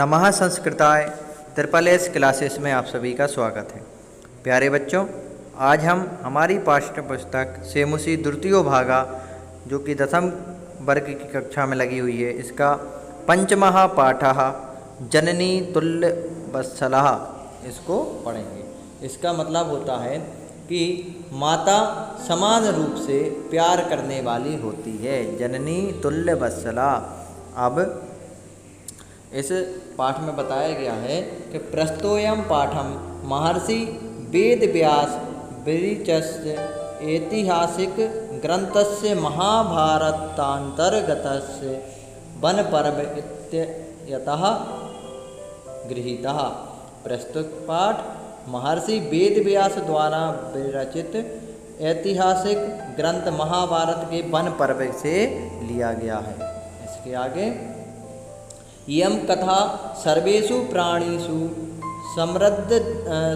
नमः संस्कृताय triple S classes में आप सभी का स्वागत है। प्यारे बच्चों, आज हम हमारी पाठ्य पुस्तक सेमुसी द्वितीयो भागा जो कि 10वीं वर्ग की कक्षा में लगी हुई है, इसका पंचमः पाठः जननी तुल्य वत्सलः इसको पढ़ेंगे। इसका मतलब होता है कि माता समान रूप से प्यार करने वाली होती है, जननी तुल्य वत्सला। अब इस पाठ में बताया गया है कि प्रस्तोयम पाठम महर्षि वेद व्यास विरचितस्य ऐतिहासिक ग्रंथस्य महाभारतांतर्गतस्य वन पर्व इत्यतः गृहीतः। प्रस्तुत पाठ महर्षि वेद व्यास द्वारा विरचित ऐतिहासिक ग्रंथ महाभारत के वन पर्व से लिया गया है। इसके आगे इयं कथा सर्वेषु प्राणिषु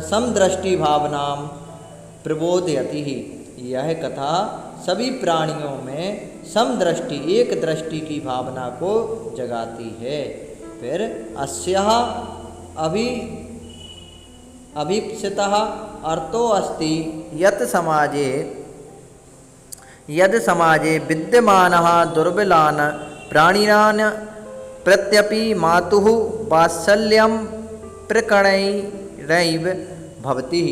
समदृष्टि भावनां प्रबोधयति। यह कथा सभी प्राणियों में समदृष्टि एक दृष्टि की भावना को जगाती है। फिर अस्याः अभीप्सितः अर्थो अस्ति यत् समाजे विद्यमानः दुर्बलान् प्राणिनान् प्रत्यपि मातुः वात्सल्यं प्रकरणैरेव भवति।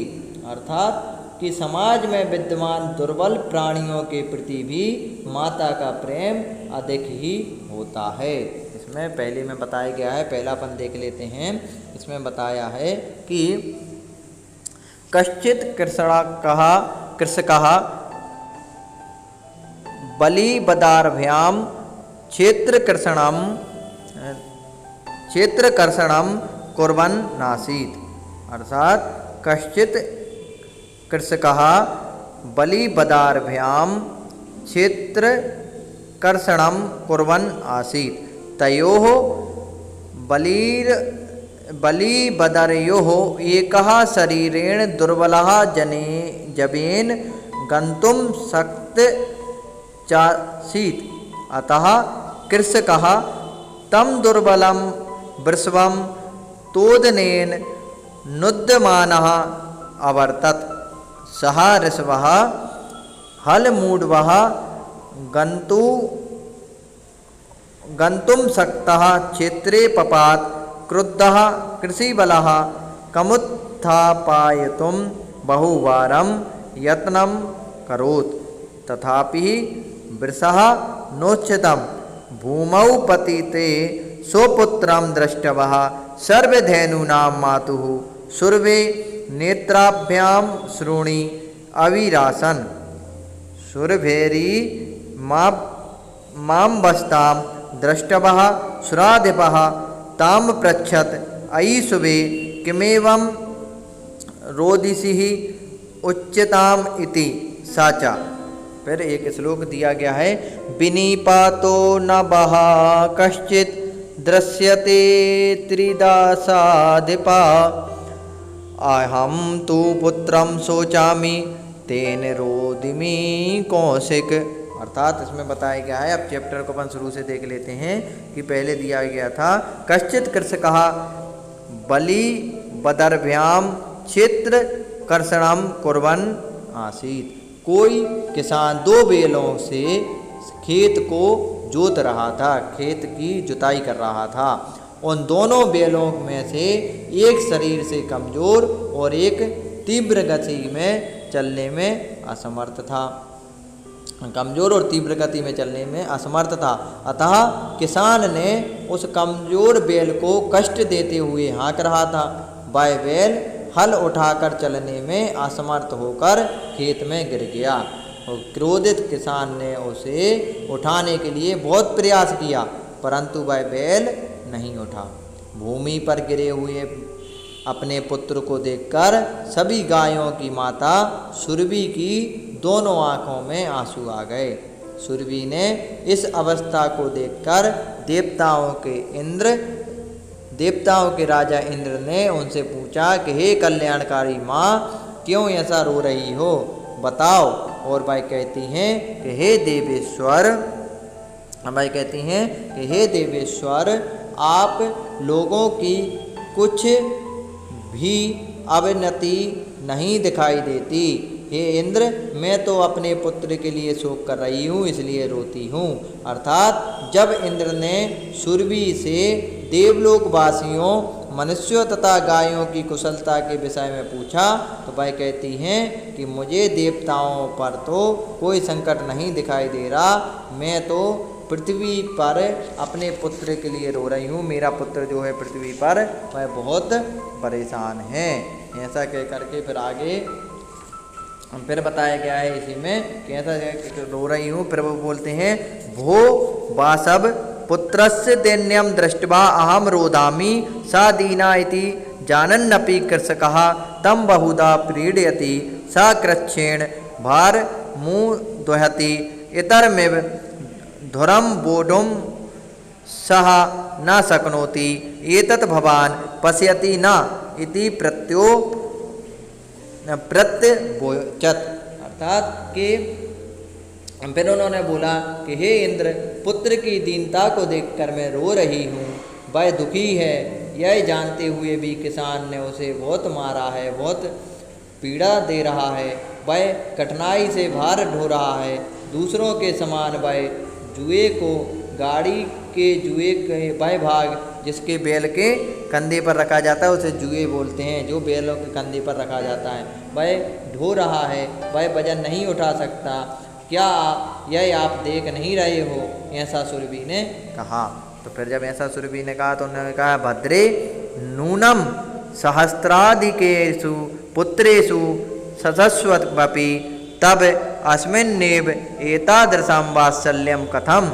अर्थात कि समाज में विद्यमान दुर्बल प्राणियों के प्रति भी माता का प्रेम अधिक ही होता है। इसमें पहले में बताया गया है, पहलापन देख लेते हैं। इसमें बताया है कि कश्चित् कृषकः बलिबदाभ्यां क्षेत्रकर्षणं कुर्वन् नासीत्। अर्थात कश्चित् कृषकः बलिबदाभ्यां क्षेत्रकर्षणं कुर्वन् आसीत्। तयोः बलिबदर्योः एकः शरीरेण दुर्बलः जवेन गन्तुं शक्तश्चासीत्। अतः कृषकः तं दुर्बलं वृषभं तोदनेन नुद्यमानः अवर्तत। सः ऋषभः हलमूढवः गन्तुं शक्तः क्षेत्रे पपात। क्रुद्धः कृषिबलः कमुत्थापयितुं बहुवारं यत्नं करोत्, तथापि वृषः नोच्चितं। भूमौ पतिते स्वपुत्रं दृष्टवः सर्वधेनूनां मातुः सुरवे नेत्राभ्यां श्रोणी अविरासन्। सुरभेरी मां दृष्टवः सुराधिपः तां पृच्छत्, अयि शुभे किमेवं रोदिसीः उच्यताम् इति सा च। फिर एक श्लोक दिया गया है, विनिपातो नभः कश्चित् दृश्यते त्रिदासाधिपा। अहं तु पुत्रं शोचामि तेन रोदिमि कौशिक। अर्थात इसमें बताया गया है, अब चैप्टर को अपन शुरू से देख लेते हैं कि पहले दिया गया था कश्चित् कृषकः बलिबदर्भ्यां क्षेत्रकर्षणं कुर्वन् आसीत्। कोई किसान 2 बैलों से खेत को जोत रहा था, खेत की जुताई कर रहा था। उन दोनों बैलों में से एक शरीर से कमज़ोर और एक तीव्र गति में चलने में असमर्थ था, कमज़ोर और तीव्र गति में चलने में असमर्थ था। अतः किसान ने उस कमज़ोर बैल को कष्ट देते हुए हाँक रहा था। वह बैल हल उठाकर चलने में असमर्थ होकर खेत में गिर गया और क्रोधित किसान ने उसे उठाने के लिए बहुत प्रयास किया, परंतु वह बैल नहीं उठा। भूमि पर गिरे हुए अपने पुत्र को देखकर सभी गायों की माता सुरभि की दोनों आँखों में आंसू आ गए। सुरभि ने इस अवस्था को देखकर देवताओं के राजा इंद्र ने उनसे पूछा कि हे कल्याणकारी माँ, क्यों ऐसा रो रही हो, बताओ। और वह कहती हैं कि हे देवेश्वर, आप लोगों की कुछ भी अवनति नहीं दिखाई देती। हे इंद्र, मैं तो अपने पुत्र के लिए शोक कर रही हूँ, इसलिए रोती हूँ। अर्थात जब इंद्र ने सुरभि से देवलोकवासियों, मनुष्यों तथा गायों की कुशलता के विषय में पूछा तो वह कहती हैं कि मुझे देवताओं पर तो कोई संकट नहीं दिखाई दे रहा, मैं तो पृथ्वी पर अपने पुत्र के लिए रो रही हूँ। मेरा पुत्र जो है पृथ्वी पर वह बहुत परेशान है। ऐसा कह करके फिर आगे फिर बताया गया है इसी में कि ऐसा रो रही हूँ। फिर वो बोलते हैं भो वासव पुत्रस्य दैन्यम दृष्ट्वा अहम रोदामि सा दीना इति जानन्नपि कृषकः तम बहुधा प्रीडयति सा कृच्छेण भार मुदहति इतरमिव धुरम बोढुम सह न शक्नोति एतत् भवान पश्यति न इति प्रत्यवोचत। अर्थात कि फिर उन्होंने बोला कि हे इंद्र, पुत्र की दीनता को देखकर मैं रो रही हूँ, वह दुखी है। यह जानते हुए भी किसान ने उसे बहुत मारा है, बहुत पीड़ा दे रहा है, वह कठिनाई से भार ढो रहा है। दूसरों के समान वह जुए को, गाड़ी के जुए के वह भाग जिसके बैल के कंधे पर रखा जाता है उसे जुए बोलते हैं, जो बैलों के कंधे पर रखा जाता है, वह ढो रहा है, वह वजन नहीं उठा सकता। क्या यह आप देख नहीं रहे हो? ऐसा सुरभि ने कहा। तो फिर जब ऐसा सुरभि ने कहा तो उन्होंने कहा भद्रे नूनम सहस्राधिकेषु पुत्रेषु सतस्वपि तब अस्मिन्नेव एतादृशं वात्सल्यं कथम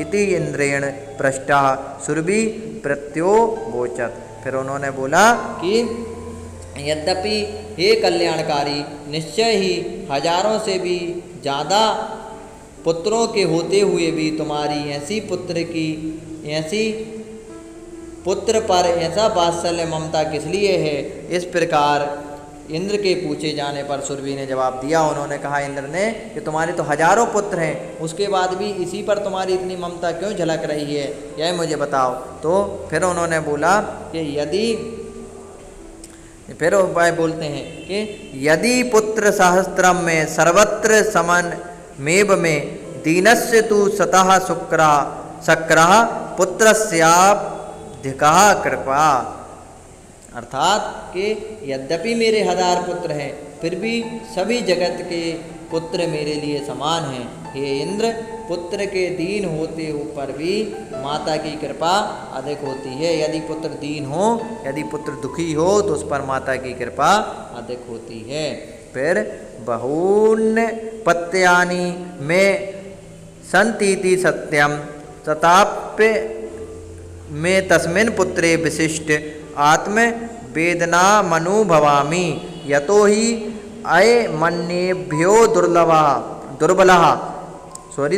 इति इंद्रेण पृष्ठः सुरभि प्रत्योवोचत। फिर उन्होंने बोला कि यद्यपि हे कल्याणकारी, निश्चय ही हजारों से भी ज़्यादा पुत्रों के होते हुए भी तुम्हारी ऐसी पुत्र पर ऐसा वात्सल्य ममता किस लिए है? इस प्रकार इंद्र के पूछे जाने पर सुरभि ने जवाब दिया। उन्होंने कहा इंद्र ने कि तुम्हारे तो हजारों पुत्र हैं, उसके बाद भी इसी पर तुम्हारी इतनी ममता क्यों झलक रही है, यह मुझे बताओ। तो फिर उन्होंने बोला कि फिर वह बोलते हैं कि यदि पुत्र सहस्त्रम में सर्वत्र समन मेव में दीनस्य तु सतः शक्रः पुत्रस्याधिकः कृपा। अर्थात कि यद्यपि मेरे 1000 पुत्र हैं, फिर भी सभी जगत के पुत्र मेरे लिए समान हैं। हे इंद्र, पुत्र के दीन होते पर भी माता की कृपा अधिक होती है। यदि पुत्र दीन हो, यदि पुत्र दुखी हो तो उस पर माता की कृपा अधिक होती है। फिर बहून् पत्यानि में संतीति सत्यम तथाप्य में तस्मिन् पुत्रे विशिष्ट आत्म वेदना मनुभवामि यतो ही अयमन्येभ्यो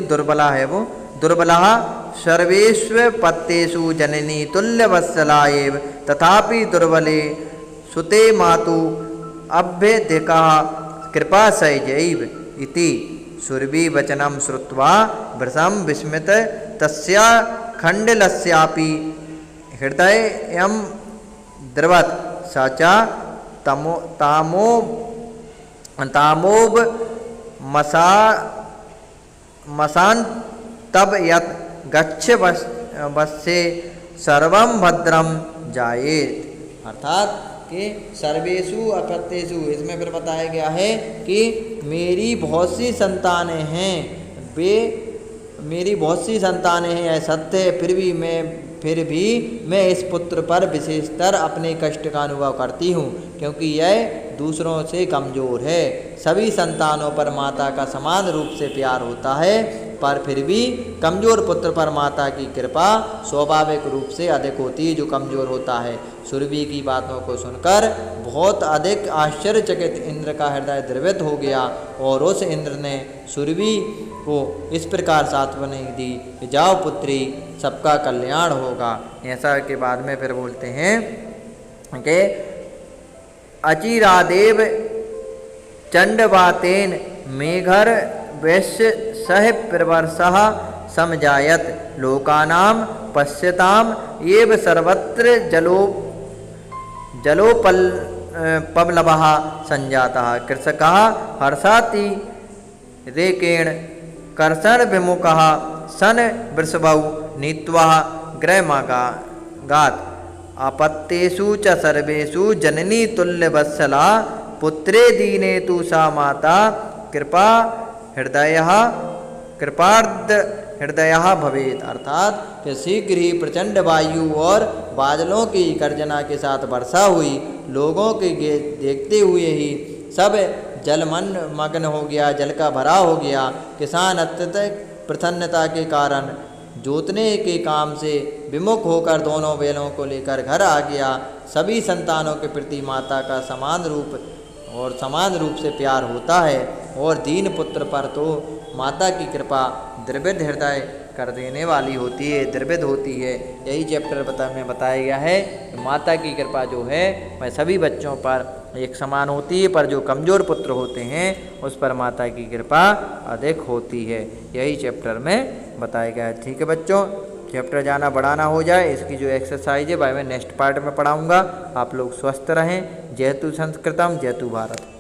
दुर्बला है वो दुर्बलः सर्वेष्वपत्येषु जननी तुल्यवत्सला एव तथापि दुर्बले सुते मातु अभ्यधिका कृपा सैजैव इति। सुरभि वचनं श्रुत्वा वृषं विस्मित तस्या खण्डलस्यापि हृदयं द्रवत् स च तामोब मसान तब यत गच्छ वश्ये सर्वं भद्रम जायेत। अर्थात कि सर्वेषु अपत्येषु, इसमें फिर बताया गया है कि मेरी बहुत सी संतानें हैं, मेरी बहुत सी संतानें हैं, यह सत्य है, फिर भी मैं इस पुत्र पर विशेषतर अपने कष्ट का अनुभव करती हूँ, क्योंकि यह दूसरों से कमज़ोर है। सभी संतानों पर माता का समान रूप से प्यार होता है, पर फिर भी कमज़ोर पुत्र पर माता की कृपा स्वाभाविक रूप से अधिक होती है जो कमज़ोर होता है। सुरभि की बातों को सुनकर बहुत अधिक आश्चर्यचकित इंद्र का हृदय द्रवित हो गया और उस इंद्र ने सुरभि को इस प्रकार सांत्वना दी कि जाओ पुत्री, सबका कल्याण होगा। ऐसा के बाद में फिर बोलते हैं कि अचिरादेव चंडवातेन मेघर वैश्य सह प्रवर्षः समजायत लोकानां पश्यताम एव सर्वत्र जलोपप्लवः संजातः कृषकः हर्षाति रेकेण कर्षणविमुखः सन वृषभौ नीत्वा गृहमागात् आपत्तेषु च सर्वेषु जननी तुल्यवत्सला पुत्रे दीने तु सा माता कृपार्ध हृदयः भवेत्। अर्थात कि शीघ्र ही प्रचंड वायु और बादलों की गर्जना के साथ वर्षा हुई। लोगों के देखते हुए ही सब मग्न हो गया, जल का भरा हो गया। किसान अत्यधिक प्रसन्नता के कारण जोतने के काम से विमुख होकर दोनों बैलों को लेकर घर आ गया। सभी संतानों के प्रति माता का समान रूप से प्यार होता है और दीन पुत्र पर तो माता की कृपा द्रविड हृदय कर देने वाली होती है, द्रविड होती है। यही चैप्टर में बताया गया है कि माता की कृपा जो है वह सभी बच्चों पर एक समान होती है, पर जो कमज़ोर पुत्र होते हैं उस पर माता की कृपा अधिक होती है। यही चैप्टर में बताया गया है। ठीक है बच्चों, चैप्टर जाना बढ़ाना हो जाए, इसकी जो एक्सरसाइज है वह मैं नेक्स्ट पार्ट में पढ़ाऊँगा। आप लोग स्वस्थ रहें। जयतु संस्कृतम, जयतु भारत।